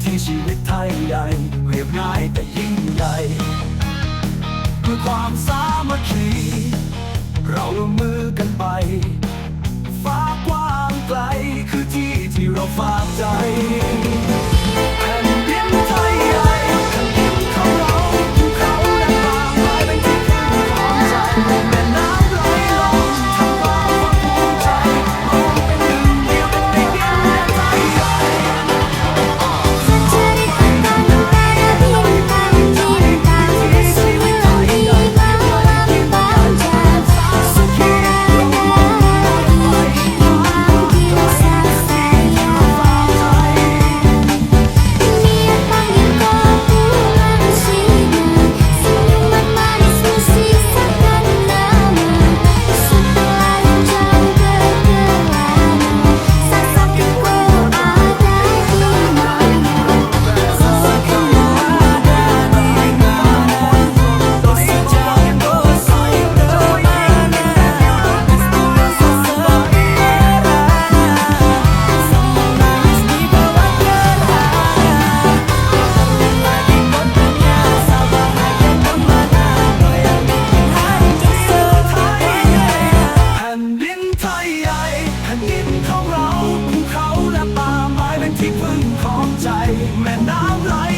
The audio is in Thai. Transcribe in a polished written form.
ที่ชีวิตไทยใหญ่เรียบง่ายแต่ยิ่งใหญ่ด้วยความสามัคคีเราร่วมมือกันไปฟ้ากว้างไกลคือที่ที่เราฝากใจแผ่นดินไทยใหญ่แผ่นดินของเราภูเขาและป่าไม้เป็นที่พึ่งของใจแม่น้ำไหลลงทำความภูมิใจมองเป็นหนึ่งเดียวกันในดินแดนไทยใหญ่ แม่น้ำไหล